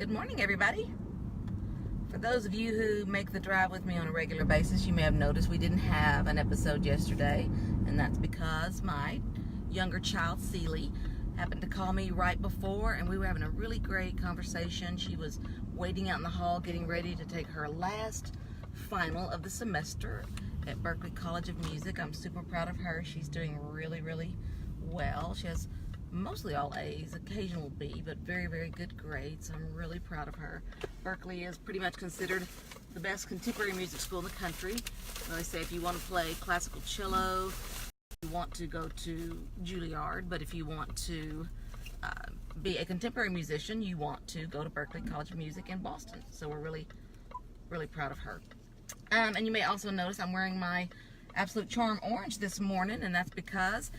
Good morning, everybody. For those of you who make the drive with me on a regular basis, you may have noticed we didn't have an episode yesterday, and that's because my younger child, Celie, happened to call me right before, and we were having a really great conversation. She was waiting out in the hall, getting ready to take her last final of the semester at Berklee College of Music. I'm super proud of her. She's doing really, really well. She has mostly all A's, occasional B, but very, very good grades. So I'm really proud of her. Berklee is pretty much considered the best contemporary music school in the country. They say if you want to play classical cello, you want to go to Juilliard, but if you want to be a contemporary musician, you want to go to Berklee College of Music in Boston. So we're really, really proud of her. And you may also notice I'm wearing my Absolute Charm orange this morning, and that's because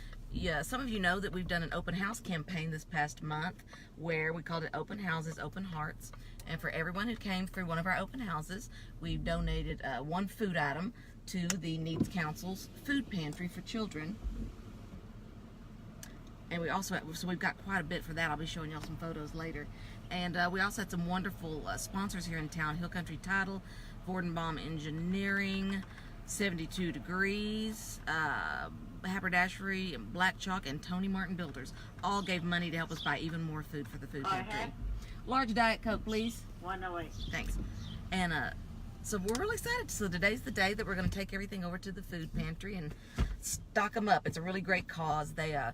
some of you know that we've done an open house campaign this past month where we called it Open Houses, Open Hearts. And for everyone who came through one of our open houses, we've donated one food item to the Needs Council's food pantry for children. And we also, so we've got quite a bit for that. I'll be showing y'all some photos later. And we also had some wonderful sponsors here in town: Hill Country Title, Vordenbaum Engineering, 72 Degrees, Haberdashery, and Black Chalk, and Tony Martin Builders all gave money to help us buy even more food for the food pantry. Large Diet Coke, please. 108. Thanks. And so we're really excited. So today's the day that we're going to take everything over to the food pantry and stock them up. It's a really great cause. They have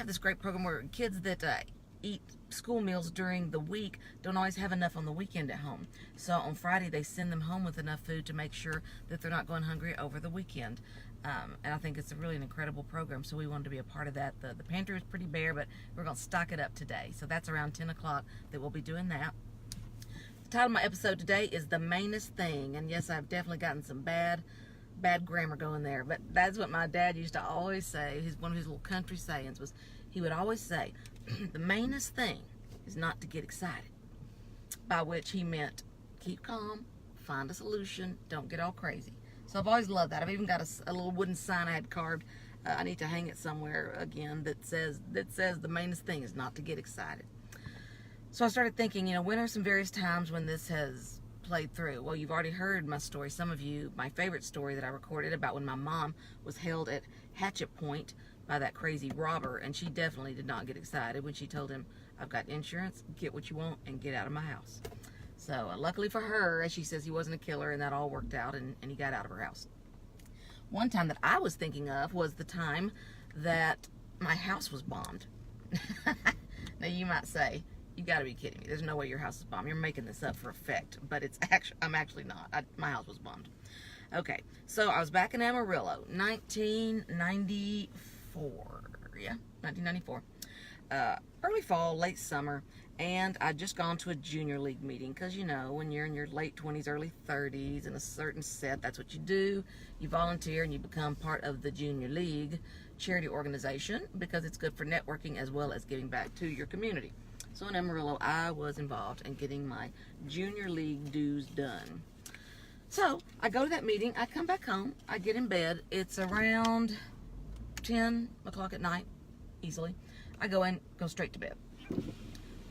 this great program where kids that eat school meals during the week don't always have enough on the weekend at home. So on Friday they send them home with enough food to make sure that they're not going hungry over the weekend. And I think it's really an incredible program, so we wanted to be a part of that. The pantry was pretty bare, but we're going to stock it up today. So that's around 10 o'clock that we'll be doing that. The title of my episode today is The Mainest Thing. And yes, I've definitely gotten some bad grammar going there, but that's what my dad used to always say. One of his little country sayings was, he would always say, the mainest thing is not to get excited, by which he meant keep calm, find a solution, don't get all crazy. So I've always loved that. I've even got a little wooden sign I had carved. I need to hang it somewhere again that says the mainest thing is not to get excited. So I started thinking, when are some various times when this has played through? Well, you've already heard my story. Some of you, my favorite story that I recorded about when my mom was held at hatchet point by that crazy robber, and she definitely did not get excited when she told him, I've got insurance, get what you want, and get out of my house. So luckily for her, as she says, he wasn't a killer, and that all worked out, and he got out of her house. One time that I was thinking of was the time that my house was bombed. Now you might say, you got to be kidding me. There's no way your house is bombed. You're making this up for effect, but I'm actually not. My house was bombed. Okay, so I was back in Amarillo, 1994. Yeah, 1994. Early fall, late summer, and I'd just gone to a junior league meeting because, when you're in your late 20s, early 30s in a certain set, that's what you do. You volunteer and you become part of the junior league charity organization because it's good for networking as well as giving back to your community. So in Amarillo, I was involved in getting my junior league dues done. So I go to that meeting, I come back home, I get in bed. It's around 10 o'clock at night, easily. I go straight to bed.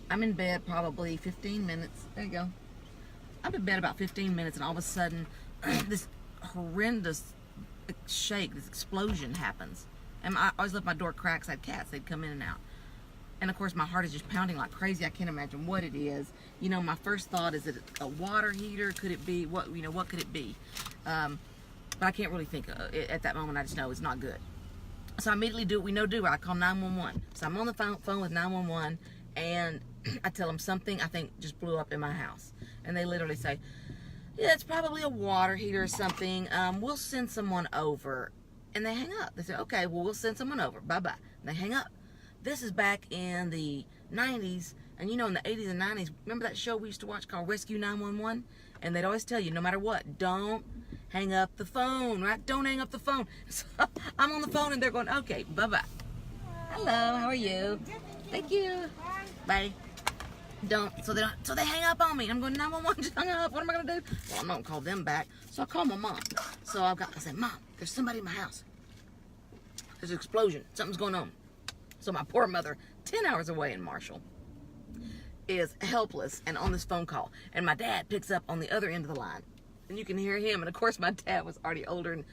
I'm in bed probably 15 minutes. There you go. I'm in bed about 15 minutes, and all of a sudden, this horrendous shake, this explosion happens. And I always left my door cracked. I had cats. They'd come in and out. And of course, my heart is just pounding like crazy. I can't imagine what it is. My first thought, is it a water heater? Could it be, what could it be? But I can't really think at that moment. I just know it's not good. So I immediately do what we know do. I call 911. So I'm on the phone with 911, and I tell them something I think just blew up in my house. And they literally say, yeah, it's probably a water heater or something. We'll send someone over. And they hang up. They say, okay, well, we'll send someone over. Bye-bye. And they hang up. This is back in the 90s. And in the 80s and 90s, remember that show we used to watch called Rescue 911? And they'd always tell you, no matter what, don't hang up the phone, right? Don't hang up the phone. So I'm on the phone, and they're going, okay, bye-bye. Hello, how are you? Thank you. Bye. So they hang up on me. I'm going, 911 just hung up. What am I going to do? Well, I'm not going to call them back. So I call my mom. So I said, Mom, there's somebody in my house. There's an explosion. Something's going on. So my poor mother, 10 hours away in Marshall, is helpless and on this phone call. And my dad picks up on the other end of the line. And you can hear him. And of course, my dad was already older and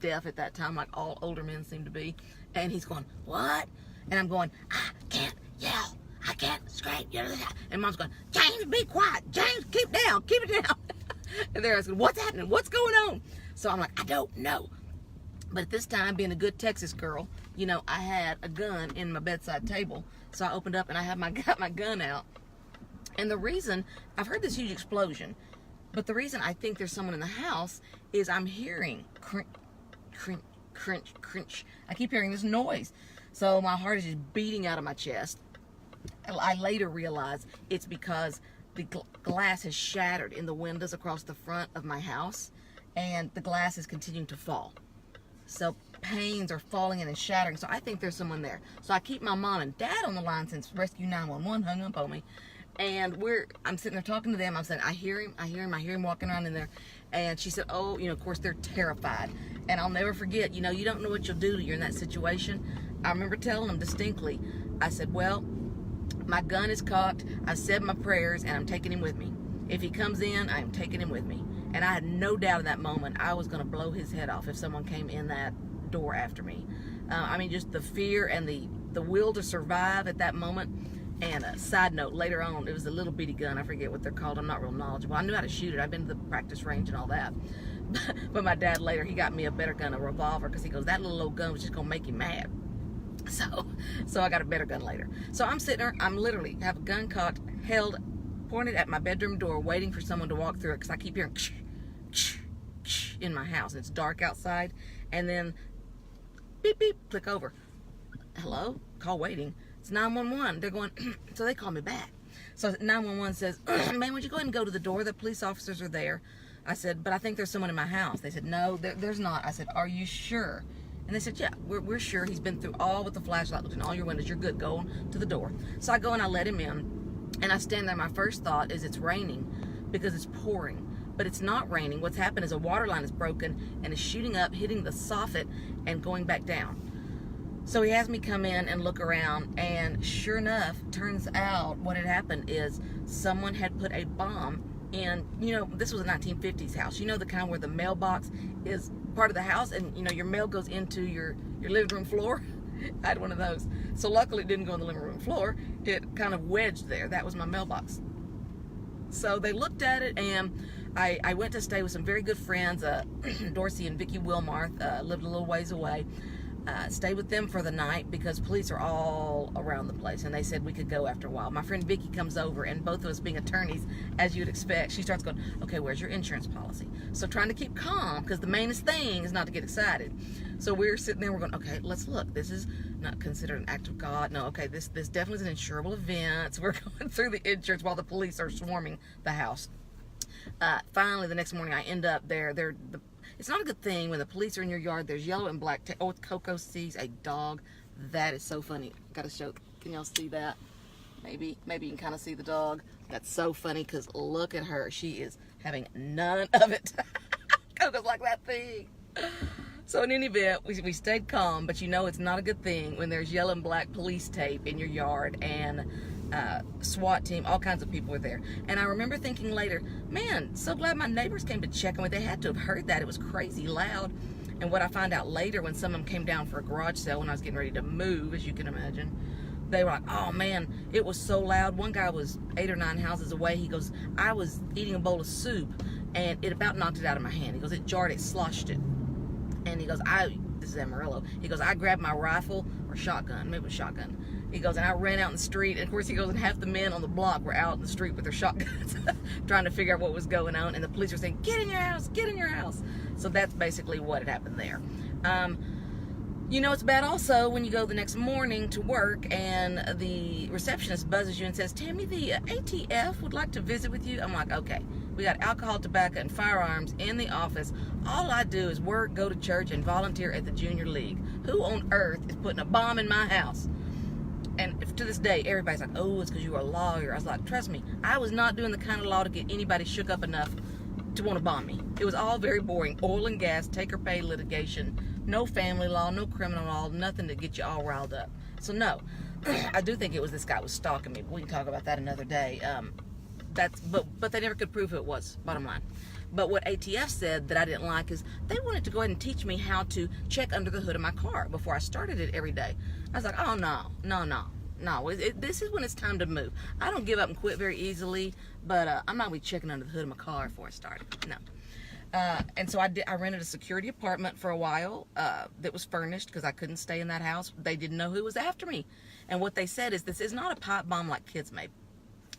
deaf at that time, like all older men seem to be. And he's going, what? And I'm going, I can't yell. I can't scream. And Mom's going, James, be quiet. James, keep it down. And they're asking, what's happening? What's going on? So I'm like, I don't know. But at this time, being a good Texas girl, you know, I had a gun in my bedside table. So I opened up and I got my gun out. And the reason, I've heard this huge explosion, but the reason I think there's someone in the house is I'm hearing crunch, crunch, crunch, crunch. I keep hearing this noise. So my heart is just beating out of my chest. I later realized it's because the glass has shattered in the windows across the front of my house, and the glass is continuing to fall. So panes are falling in and shattering. So I think there's someone there. So I keep my mom and dad on the line since Rescue 911 hung up on me. And I'm sitting there talking to them. I'm saying, I hear him walking around in there. And she said, oh, you know, of course they're terrified. And I'll never forget, you know, you don't know what you'll do till you're in that situation. I remember telling them distinctly, I said, well, my gun is cocked, I've said my prayers, and I'm taking him with me. If he comes in, I am taking him with me. And I had no doubt in that moment I was going to blow his head off if someone came in that door after me. I mean, just the fear and the will to survive at that moment. And a side note, later on, it was a little bitty gun. I forget what they're called. I'm not real knowledgeable. I knew how to shoot it. I've been to the practice range and all that. But my dad later, he got me a better gun, a revolver, because he goes, that little old gun was just going to make him mad. So I got a better gun later. So I'm sitting there, I'm literally have a gun cocked, held, pointed at my bedroom door, waiting for someone to walk through it, because I keep hearing in my house. It's dark outside, and then beep beep, click over. Hello, call waiting. It's 911. They're going, so they call me back. So 911 says, man, would you go ahead and go to the door? The police officers are there. I said, but I think there's someone in my house. They said, no, there's not. I said, are you sure? And they said, yeah, we're sure. He's been through all with the flashlight, looked in all your windows. You're good. Go to the door. So I go and I let him in. And I stand there. My first thought is it's raining because it's pouring. But it's not raining. What's happened is a water line is broken and is shooting up, hitting the soffit, and going back down. So he has me come in and look around. And sure enough, turns out what had happened is someone had put a bomb in, you know, this was a 1950s house. You know, the kind where the mailbox is part of the house, and you know your mail goes into your living room floor. I had one of those. So luckily it didn't go on the living room floor. It kind of wedged there. That was my mailbox. So they looked at it, and I went to stay with some very good friends, Dorsey and Vicki Wilmarth, lived a little ways away. Stayed with them for the night because police are all around the place, and they said we could go after a while. My friend Vicki comes over, and both of us being attorneys, as you'd expect, she starts going, okay, where's your insurance policy? So trying to keep calm, because the mainest thing is not to get excited. So we're sitting there, we're going, okay, let's look. This is not considered an act of God. No, okay, this definitely is an insurable event. So we're going through the insurance while the police are swarming the house. Finally, the next morning, I end up there. It's not a good thing when the police are in your yard. There's yellow and black. Coco sees a dog. That is so funny. Gotta show. Can y'all see that? Maybe you can kind of see the dog. That's so funny because look at her. She is having none of it. Coco's like that thing. So in any event, we stayed calm, but you know it's not a good thing when there's yellow and black police tape in your yard, and SWAT team, all kinds of people were there. And I remember thinking later, man, so glad my neighbors came to check on me. They had to have heard that. It was crazy loud. And what I found out later, when someone came down for a garage sale when I was getting ready to move, as you can imagine, they were like, oh man, it was so loud. One guy was 8 or 9 houses away. He goes, I was eating a bowl of soup and it about knocked it out of my hand. He goes, it jarred it, sloshed it. And he goes, this is Amarillo. He goes, I grabbed my rifle or shotgun, maybe it was shotgun. He goes, and I ran out in the street. And of course, he goes, and half the men on the block were out in the street with their shotguns trying to figure out what was going on. And the police were saying, get in your house, get in your house. So that's basically what had happened there. You know, it's bad also when you go the next morning to work and the receptionist buzzes you and says, Tammy, the ATF would like to visit with you. I'm like, okay, we got alcohol, tobacco, and firearms in the office. All I do is work, go to church, and volunteer at the junior league. Who on earth is putting a bomb in my house? And to this day, everybody's like, oh, it's because you were a lawyer. I was like, trust me, I was not doing the kind of law to get anybody shook up enough to want to bomb me. It was all very boring. Oil and gas, take or pay litigation, no family law, no criminal law, nothing to get you all riled up. So no. I do think it was this guy was stalking me, but we can talk about that another day. But they never could prove who it was, bottom line. But what ATF said that I didn't like is they wanted to go ahead and teach me how to check under the hood of my car before I started it every day. I was like, oh, no. This is when it's time to move. I don't give up and quit very easily, but I'm not going to be checking under the hood of my car before I start it. No. And so I rented a security apartment for a while that was furnished because I couldn't stay in that house. They didn't know who was after me. And what they said is, this is not a pipe bomb like kids made.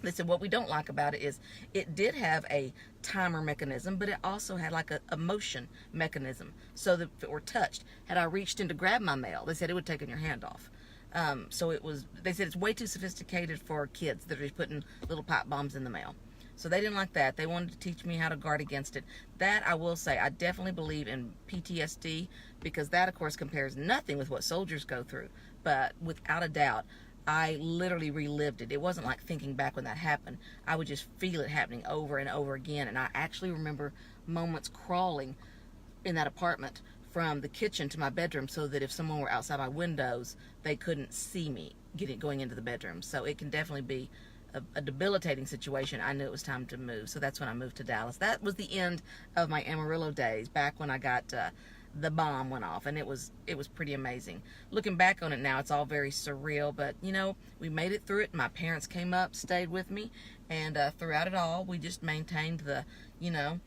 They said what we don't like about it is it did have a timer mechanism, but it also had like a motion mechanism. So that if it were touched, had I reached in to grab my mail, they said it would take your hand off. So they said it's way too sophisticated for kids that are putting little pipe bombs in the mail. So they didn't like that. They wanted to teach me how to guard against it. That, I will say, I definitely believe in PTSD, because that, of course, compares nothing with what soldiers go through. But without a doubt, I literally relived it. It wasn't like thinking back when that happened. I would just feel it happening over and over again. And I actually remember moments crawling in that apartment from the kitchen to my bedroom so that if someone were outside my windows, they couldn't see me going into the bedroom. So it can definitely be a debilitating situation. I knew it was time to move. So that's when I moved to Dallas. That was the end of my Amarillo days, back when I got the bomb went off, and it was pretty amazing. Looking back on it now, it's all very surreal, but you know, we made it through it. My parents came up, stayed with me, and throughout it all, we just maintained the, you know,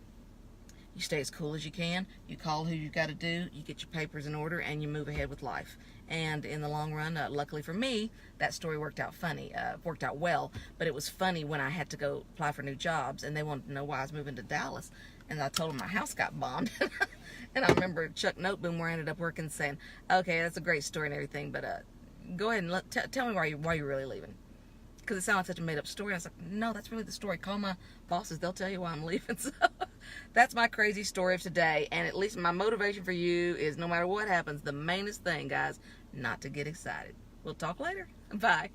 you stay as cool as you can, you call who you got to do, you get your papers in order, and you move ahead with life. And in the long run, luckily for me, that story worked out well, but it was funny when I had to go apply for new jobs, and they wanted to know why I was moving to Dallas, and I told them my house got bombed. And I remember Chuck Noteboom, where I ended up working, saying, okay, that's a great story and everything, but go ahead and tell me why you're really leaving. Because it sounded like such a made-up story. I was like, no, that's really the story. Call my bosses. They'll tell you why I'm leaving. So that's my crazy story of today. And at least my motivation for you is, no matter what happens, the mainest thing, guys, not to get excited. We'll talk later. Bye.